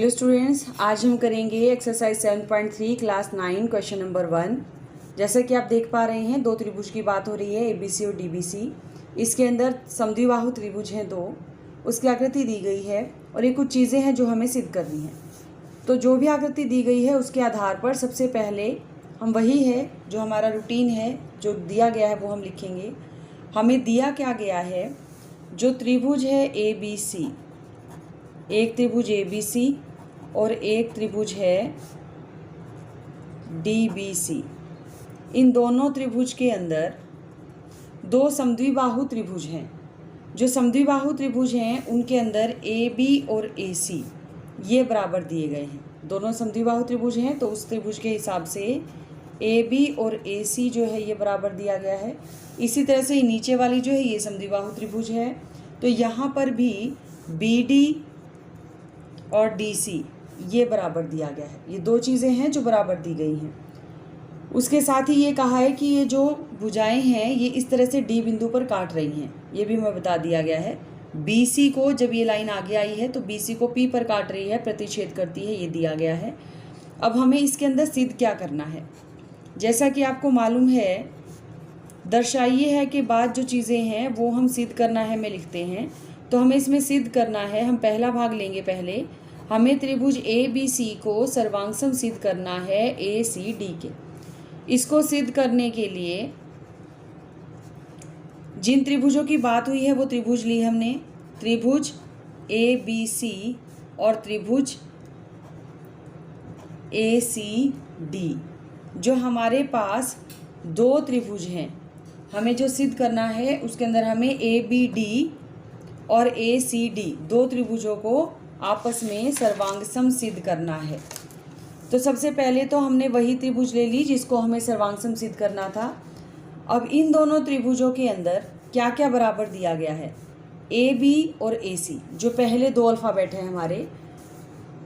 Hello students, आज हम करेंगे एक्सरसाइज 7.3 क्लास 9 क्वेश्चन नंबर 1। जैसा कि आप देख पा रहे हैं, दो त्रिभुज की बात हो रही है, एबीसी और डीबीसी। इसके अंदर समद्विबाहु त्रिभुज हैं दो, उसकी आकृति दी गई है और ये कुछ चीज़ें हैं जो हमें सिद्ध करनी है। तो जो भी आकृति दी गई है उसके आधार पर सबसे पहले हम वही है जो हमारा रूटीन है, जो दिया गया है वो हम लिखेंगे। हमें दिया क्या गया है, जो त्रिभुज है ए बी सी, एक त्रिभुज ए बी सी और एक त्रिभुज है डी बी सी। इन दोनों त्रिभुज के अंदर दो समद्विबाहु त्रिभुज हैं। जो समद्विबाहु त्रिभुज हैं उनके अंदर ए बी और ए सी ये बराबर दिए गए हैं। दोनों समद्विबाहु त्रिभुज हैं तो उस त्रिभुज के हिसाब से ए बी और ए सी जो है ये बराबर दिया गया है। इसी तरह से नीचे वाली जो है ये समद्विबाहु त्रिभुज है, तो यहाँ पर भी बी डी और डी सी ये बराबर दिया गया है। ये दो चीज़ें हैं जो बराबर दी गई हैं। उसके साथ ही ये कहा है कि ये जो भुजाएं हैं ये इस तरह से डी बिंदु पर काट रही हैं, ये भी हमें बता दिया गया है। बी सी को जब ये लाइन आगे आई है तो बी सी को पी पर काट रही है, प्रतिच्छेद करती है, ये दिया गया है। अब हमें इसके अंदर सिद्ध क्या करना है, जैसा कि आपको मालूम है, दर्शाइए है के बाद जो चीज़ें हैं वो हम सिद्ध करना है में लिखते हैं। तो हमें इसमें सिद्ध करना है, हम पहला भाग लेंगे। पहले हमें त्रिभुज ए बी सी को सर्वांगसम सिद्ध करना है ए सी डी के। इसको सिद्ध करने के लिए जिन त्रिभुजों की बात हुई है वो त्रिभुज ली हमने, त्रिभुज ए बी सी और त्रिभुज ए सी डी। जो हमारे पास दो त्रिभुज हैं, हमें जो सिद्ध करना है उसके अंदर हमें ए बी डी और ए सी डी दो त्रिभुजों को आपस में सर्वांगसम सिद्ध करना है। तो सबसे पहले तो हमने वही त्रिभुज ले ली जिसको हमें सर्वांगसम सिद्ध करना था। अब इन दोनों त्रिभुजों के अंदर क्या क्या बराबर दिया गया है, ए बी और ए सी, जो पहले दो अल्फ़ाबेट हैं हमारे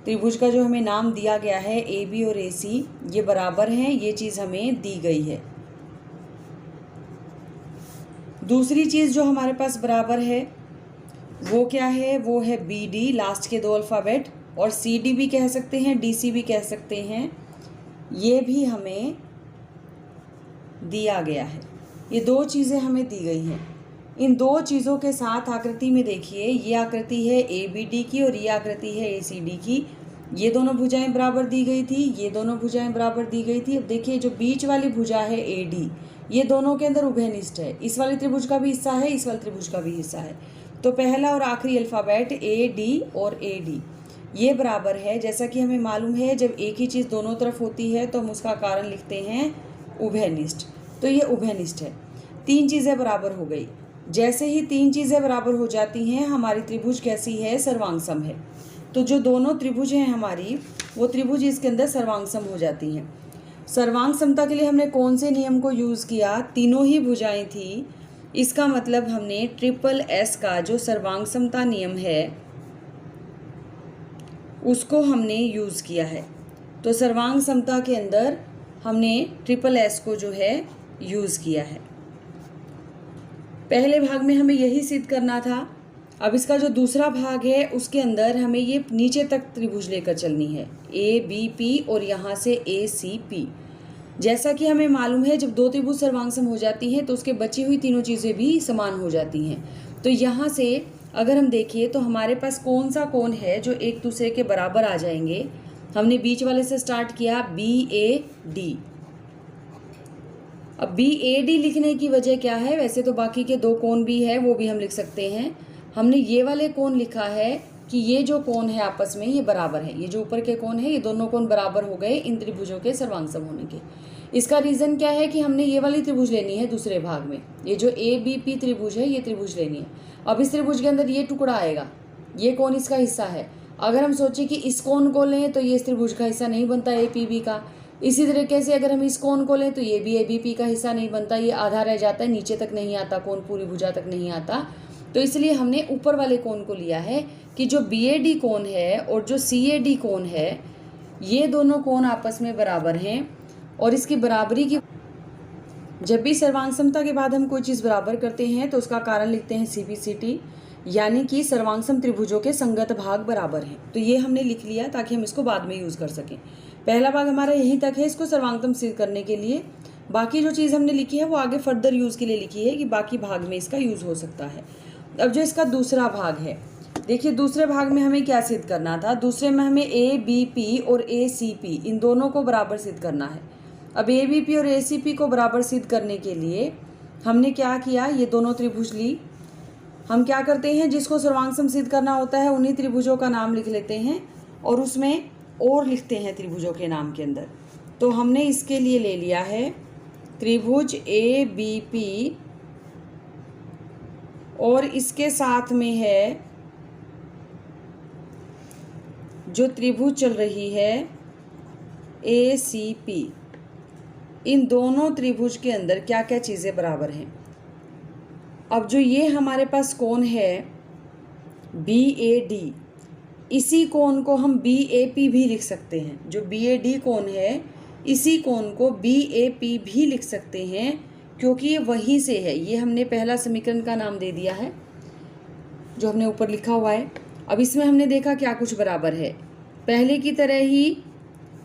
त्रिभुज का, जो हमें नाम दिया गया है ए बी और ए सी, ये बराबर हैं, ये चीज़ हमें दी गई है। दूसरी चीज़ जो हमारे पास बराबर है वो क्या है, वो है बी डी, लास्ट के दो अल्फ़ाबेट, और सी डी भी कह सकते हैं, डी सी भी कह सकते हैं, ये भी हमें दिया गया है। ये दो चीज़ें हमें दी गई हैं। इन दो चीज़ों के साथ आकृति में देखिए, ये आकृति है ए बी डी की और ये आकृति है ए सी डी की। ये दोनों भुजाएं बराबर दी गई थी, ये दोनों भुजाएं बराबर दी गई थी। अब देखिए जो बीच वाली भुजा है ए डी, ये दोनों के अंदर उभयनिष्ठ है, इस वाले त्रिभुज का भी हिस्सा है, इस वाले त्रिभुज का भी हिस्सा है। तो पहला और आखिरी अल्फ़ाबेट ए डी और ए डी ये बराबर है। जैसा कि हमें मालूम है, जब एक ही चीज़ दोनों तरफ होती है तो हम उसका कारण लिखते हैं उभयनिष्ठ। तो ये उभयनिष्ठ है। तीन चीज़ें बराबर हो गई। जैसे ही तीन चीज़ें बराबर हो जाती हैं, हमारी त्रिभुज कैसी है, सर्वांगसम है। तो जो दोनों त्रिभुज हैं हमारी, वो त्रिभुज इसके अंदर सर्वांगसम हो जाती हैं। सर्वांग समता के लिए हमने कौन से नियम को यूज़ किया, तीनों ही भुजाएं थी। इसका मतलब हमने ट्रिपल एस का जो सर्वांग समता नियम है उसको हमने यूज़ किया है। तो सर्वांग समता के अंदर हमने ट्रिपल एस को जो है यूज़ किया है। पहले भाग में हमें यही सिद्ध करना था। अब इसका जो दूसरा भाग है उसके अंदर हमें ये नीचे तक त्रिभुज लेकर चलनी है, ए बी पी और यहाँ से ए सी पी। जैसा कि हमें मालूम है, जब दो त्रिभुज सर्वांगसम हो जाती हैं तो उसके बची हुई तीनों चीज़ें भी समान हो जाती हैं। तो यहाँ से अगर हम देखिए तो हमारे पास कौन सा कोण है जो एक दूसरे के बराबर आ जाएंगे। हमने बीच वाले से स्टार्ट किया, बी ए डी। अब बी ए डी लिखने की वजह क्या है, वैसे तो बाकी के दो कोण भी है वो भी हम लिख सकते हैं। हमने ये वाले कोण लिखा है कि ये जो कोण है आपस में ये बराबर है, ये जो ऊपर के कोण है ये दोनों कोण बराबर हो गए इन त्रिभुजों के सर्वांगसम होने के। इसका रीज़न क्या है कि हमने ये वाली त्रिभुज लेनी है दूसरे भाग में, ये जो ए बी पी त्रिभुज है ये त्रिभुज लेनी है। अब इस त्रिभुज के अंदर ये टुकड़ा आएगा, ये कोण इसका हिस्सा है। अगर हम सोचें कि इस कोण को लें तो ये इस त्रिभुज का हिस्सा नहीं बनता ए पी बी का। इसी तरीके से अगर हम इस कोण को लें तो ये भी ए बी पी का हिस्सा नहीं बनता, ये आधा रह जाता है, नीचे तक नहीं आता, कोण पूरी भुजा तक नहीं आता। तो इसलिए हमने ऊपर वाले कोण को लिया है कि जो बी ए डी कोण है और जो सी ए डी कोण है ये दोनों कोण आपस में बराबर हैं। और इसकी बराबरी की, जब भी सर्वांग समता के बाद हम कोई चीज़ बराबर करते हैं तो उसका कारण लिखते हैं सी बी सी टी। यानी कि सर्वांगसम त्रिभुजों के संगत भाग बराबर हैं। तो ये हमने लिख लिया ताकि हम इसको बाद में यूज़ कर सकें। पहला भाग हमारा यहीं तक है इसको सर्वांगतम सिद्ध करने के लिए। बाकी जो चीज़ हमने लिखी है वो आगे फर्दर यूज़ के लिए लिखी है कि बाकी भाग में इसका यूज़ हो सकता है। अब जो इसका दूसरा भाग है, देखिए दूसरे भाग में हमें क्या सिद्ध करना था। दूसरे में हमें ए बी पी और ए सी पी इन दोनों को बराबर सिद्ध करना है। अब ए बी पी और ए सी पी को बराबर सिद्ध करने के लिए हमने क्या किया, ये दोनों त्रिभुज ली। हम क्या करते हैं, जिसको सर्वांगसम सिद्ध करना होता है उन्हीं त्रिभुजों का नाम लिख लेते हैं और उसमें और लिखते हैं त्रिभुजों के नाम के अंदर। तो हमने इसके लिए ले लिया है त्रिभुज ए बी पी और इसके साथ में है जो त्रिभुज चल रही है ए सी पी। इन दोनों त्रिभुज के अंदर क्या क्या चीज़ें बराबर हैं। अब जो ये हमारे पास कोण है बी ए डी, इसी कोण को हम बी ए पी भी लिख सकते हैं। जो बी ए डी कोण है इसी कोण को बी ए पी भी लिख सकते हैं क्योंकि ये वहीं से है। ये हमने पहला समीकरण का नाम दे दिया है जो हमने ऊपर लिखा हुआ है। अब इसमें हमने देखा क्या कुछ बराबर है। पहले की तरह ही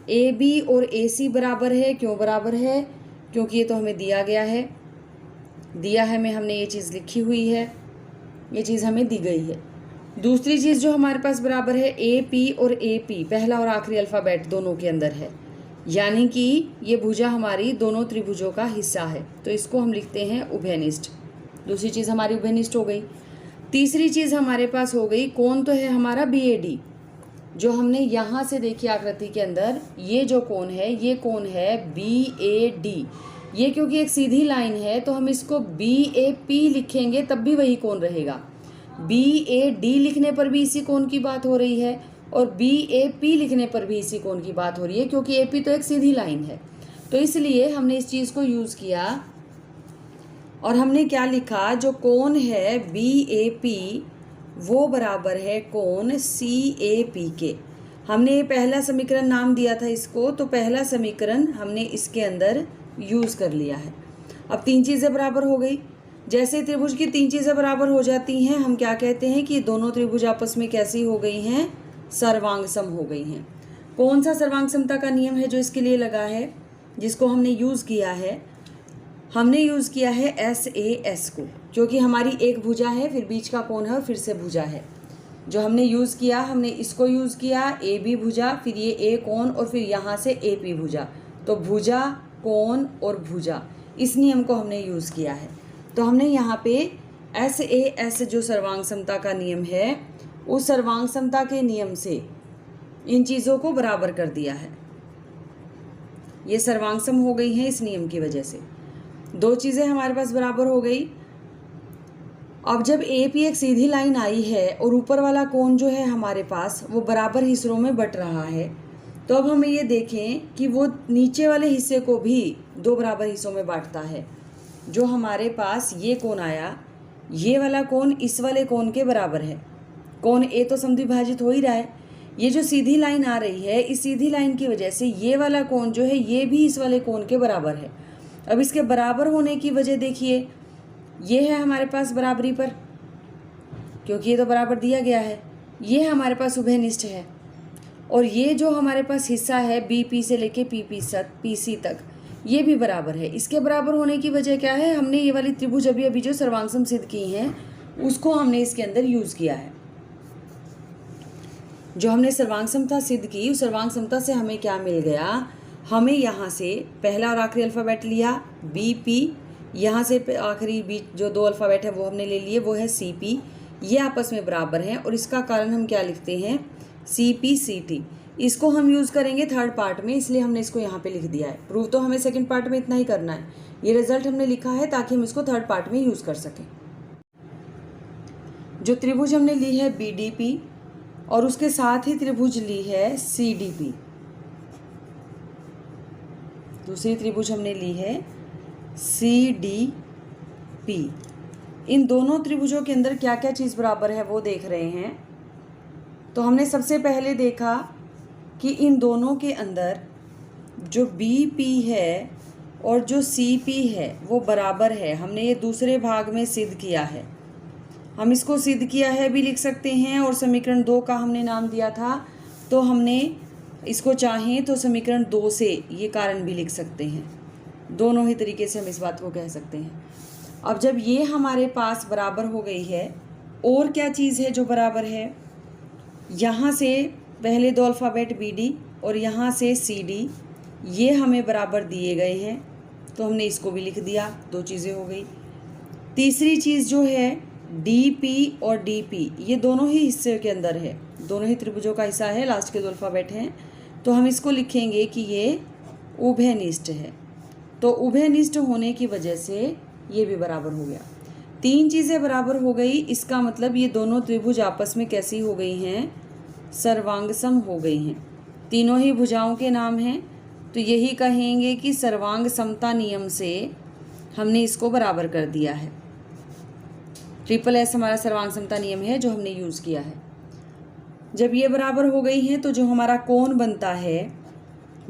ए बी और ए सी बराबर है। क्यों बराबर है, क्योंकि ये तो हमें दिया गया है, दिया है में हमने ये चीज़ लिखी हुई है, ये चीज़ हमें दी गई है। दूसरी चीज़ जो हमारे पास बराबर है ए पी और ए पी, पहला और आखिरी अल्फ़ाबेट दोनों के अंदर है, यानी कि ये भुजा हमारी दोनों त्रिभुजों का हिस्सा है। तो इसको हम लिखते हैं उभयनिष्ठ। दूसरी चीज़ हमारी उभयनिष्ठ हो गई। तीसरी चीज़ हमारे पास हो गई कोण तो है हमारा बी ए डी, जो हमने यहाँ से देखी आकृति के अंदर ये जो कोण है ये कोण है बी ए डी। ये क्योंकि एक सीधी लाइन है तो हम इसको बी ए पी लिखेंगे तब भी वही कोण रहेगा। बी ए डी लिखने पर भी इसी कोण की बात हो रही है और बी ए पी लिखने पर भी इसी कोण की बात हो रही है क्योंकि ए पी तो एक सीधी लाइन है। तो इसलिए हमने इस चीज़ को यूज़ किया और हमने क्या लिखा, जो कोण है बी ए पी वो बराबर है कोण सी ए पी के। हमने ये पहला समीकरण नाम दिया था इसको, तो पहला समीकरण हमने इसके अंदर यूज़ कर लिया है। अब तीन चीज़ें बराबर हो गई। जैसे त्रिभुज की तीन चीज़ें बराबर हो जाती हैं हम क्या कहते हैं कि दोनों त्रिभुज आपस में कैसी हो गई हैं, सर्वांगसम हो गई हैं। कौन सा सर्वांगसमता का नियम है जो इसके लिए लगा है, जिसको हमने यूज़ किया है, हमने यूज़ किया है एस ए एस को, क्योंकि हमारी एक भुजा है फिर बीच का कोण है और फिर से भुजा है। जो हमने यूज़ किया, हमने इसको यूज़ किया ए बी भुजा, फिर ये ए कोण और फिर यहाँ से ए पी भुजा। तो भुजा, कोण और भुजा, इस नियम को हमने यूज़ किया है। तो हमने यहाँ पे एस ए एस जो सर्वांग समता का नियम है, उस सर्वांग समता के नियम से इन चीज़ों को बराबर कर दिया है। ये सर्वांगसम हो गई हैं इस नियम की वजह से। दो चीज़ें हमारे पास बराबर हो गई। अब जब ए पी एक सीधी लाइन आई है और ऊपर वाला कोण जो है हमारे पास वो बराबर हिस्सों में बट रहा है, तो अब हमें ये देखें कि वो नीचे वाले हिस्से को भी दो बराबर हिस्सों में बांटता है। जो हमारे पास ये कोण आया, ये वाला कोण इस वाले कोण के बराबर है। कोण ए तो समद्विभाजित हो ही रहा है। ये जो सीधी लाइन आ रही है, इस सीधी लाइन की वजह से ये वाला कोण जो है ये भी इस वाले कोण के बराबर है। अब इसके बराबर होने की वजह देखिए, ये है हमारे पास बराबरी पर, क्योंकि ये तो बराबर दिया गया है। ये हमारे पास उभयनिष्ठ है और ये जो हमारे पास हिस्सा है बी पी से लेके पी सी तक, ये भी बराबर है। इसके बराबर होने की वजह क्या है, हमने ये वाली त्रिभुज अभी जो सर्वांगसम सिद्ध की हैं उसको हमने इसके अंदर यूज़ किया है। जो हमने सर्वांगसमता सिद्ध की, उस सर्वांगसमता से हमें क्या मिल गया, हमें यहाँ से पहला और आखिरी अल्फ़ाबेट लिया बी पी, यहाँ से आखिरी बीच जो दो अल्फ़ाबेट है वो हमने ले लिए, वो है सी पी। ये आपस में बराबर हैं और इसका कारण हम क्या लिखते हैं, सी पी सी टी। इसको हम यूज़ करेंगे थर्ड पार्ट में, इसलिए हमने इसको यहाँ पे लिख दिया है। प्रूव तो हमें सेकंड पार्ट में इतना ही करना है। ये रिजल्ट हमने लिखा है ताकि हम इसको थर्ड पार्ट में यूज़ कर सकें। जो त्रिभुज हमने ली है बी डी पी और उसके साथ ही त्रिभुज ली है सी डी पी। दूसरी त्रिभुज हमने ली है सी डी पी। इन दोनों त्रिभुजों के अंदर क्या क्या चीज़ बराबर है वो देख रहे हैं। तो हमने सबसे पहले देखा कि इन दोनों के अंदर जो बी पी है और जो सी पी है वो बराबर है। हमने ये दूसरे भाग में सिद्ध किया है। हम इसको सिद्ध किया है भी लिख सकते हैं, और समीकरण 2 का हमने नाम दिया था, तो हमने इसको चाहें तो समीकरण 2 से ये कारण भी लिख सकते हैं। दोनों ही तरीके से हम इस बात को कह सकते हैं। अब जब ये हमारे पास बराबर हो गई है, और क्या चीज़ है जो बराबर है, यहाँ से पहले दो अल्फ़ाबेट BD और यहाँ से CD ये हमें बराबर दिए गए हैं, तो हमने इसको भी लिख दिया, दो चीज़ें हो गई। तीसरी चीज़ जो है DP और DP ये दोनों ही हिस्से के अंदर है, दोनों ही त्रिभुजों का हिस्सा है, लास्ट के दो अल्फ़ाबेट हैं, तो हम इसको लिखेंगे कि ये उभयनिष्ठ है। तो उभयनिष्ठ होने की वजह से ये भी बराबर हो गया। तीन चीज़ें बराबर हो गई, इसका मतलब ये दोनों त्रिभुज आपस में कैसी हो गई हैं, सर्वांगसम हो गई हैं। तीनों ही भुजाओं के नाम हैं, तो यही कहेंगे कि सर्वांग समता नियम से हमने इसको बराबर कर दिया है। SSS हमारा सर्वांग समता नियम है जो हमने यूज़ किया है। जब ये बराबर हो गई हैं तो जो हमारा कोण बनता है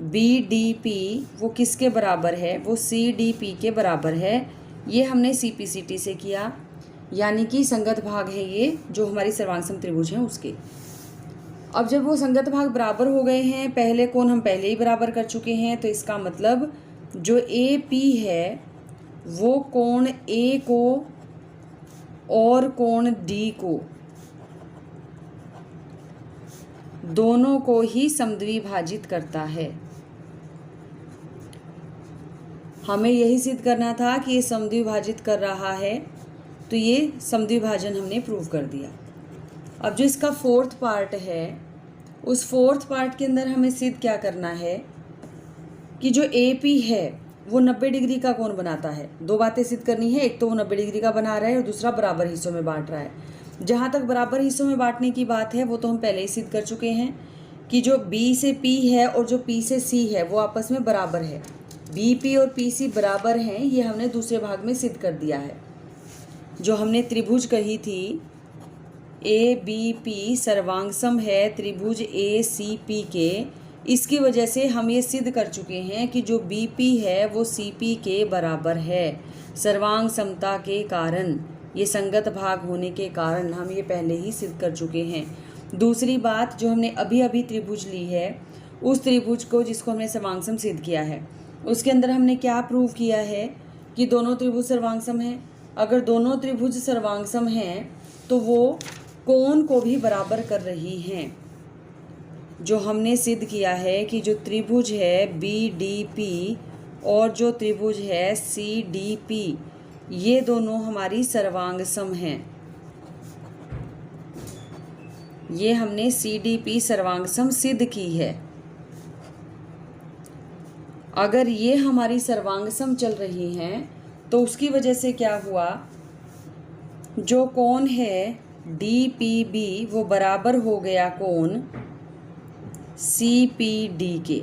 BDP वो किसके बराबर है, वो CDP के बराबर है। ये हमने CPCT से किया, यानी कि संगत भाग है ये जो हमारी सर्वांगसम त्रिभुज हैं उसके। अब जब वो संगत भाग बराबर हो गए हैं, पहले कोण हम पहले ही बराबर कर चुके हैं, तो इसका मतलब जो AP है वो कोण A को और कोण D को दोनों को ही समद्विभाजित करता है। हमें यही सिद्ध करना था कि ये समद्विभाजित कर रहा है, तो ये समद्विभाजन हमने प्रूव कर दिया। अब जो इसका फोर्थ पार्ट है, उस फोर्थ पार्ट के अंदर हमें सिद्ध क्या करना है कि जो AP है वो 90 डिग्री का कोण बनाता है। दो बातें सिद्ध करनी है, एक तो वो 90 डिग्री का बना रहा है और दूसरा बराबर हिस्सों में बांट रहा है। जहाँ तक बराबर हिस्सों में बांटने की बात है वो तो हम पहले ही सिद्ध कर चुके हैं कि जो B से P है और जो P से C है वो आपस में बराबर है। BP और PC बराबर हैं, ये हमने दूसरे भाग में सिद्ध कर दिया है। जो हमने त्रिभुज कही थी ABP सर्वांगसम है त्रिभुज ACP के, इसकी वजह से हम ये सिद्ध कर चुके हैं कि जो BP है वो CP के बराबर है। सर्वांग समता के कारण, ये संगत भाग होने के कारण हम ये पहले ही सिद्ध कर चुके हैं। दूसरी बात, जो हमने अभी अभी त्रिभुज ली है, उस त्रिभुज को जिसको हमने सर्वांगसम सिद्ध किया है, उसके अंदर हमने क्या प्रूव किया है कि दोनों त्रिभुज सर्वांगसम हैं। अगर दोनों त्रिभुज सर्वांगसम हैं तो वो कोण को भी बराबर कर रही हैं। जो हमने सिद्ध किया है कि जो त्रिभुज है BDP और जो त्रिभुज है CDP ये दोनों हमारी सर्वांगसम हैं। ये हमने CDP सर्वांगसम सिद्ध की है। अगर ये हमारी सर्वांगसम चल रही हैं तो उसकी वजह से क्या हुआ, जो कोण है DPB वो बराबर हो गया कोण CPD के,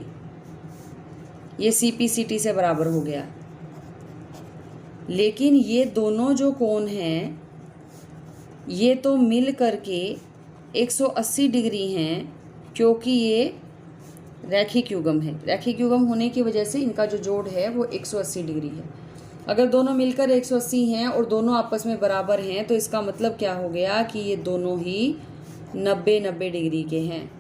ये CPCT से बराबर हो गया। लेकिन ये दोनों जो कोण हैं ये तो मिल करके 180 डिग्री हैं, क्योंकि ये रैखिक युग्म है। रैखिक युग्म होने की वजह से इनका जो जोड़ है वो 180 डिग्री है। अगर दोनों मिलकर 180 हैं और दोनों आपस में बराबर हैं तो इसका मतलब क्या हो गया कि ये दोनों ही 90-90 डिग्री के हैं।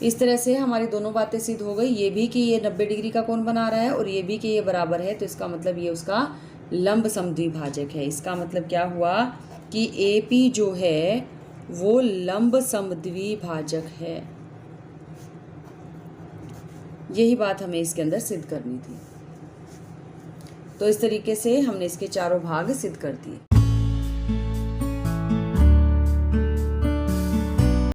इस तरह से हमारी दोनों बातें सिद्ध हो गई, ये भी कि ये 90 डिग्री का कोण बना रहा है और ये भी कि ये बराबर है, तो इसका मतलब ये उसका लंब समद्विभाजक है। इसका मतलब क्या हुआ कि AP जो है वो लंब समद्विभाजक है। यही बात हमें इसके अंदर सिद्ध करनी थी। तो इस तरीके से हमने इसके चारों भाग सिद्ध कर दिए।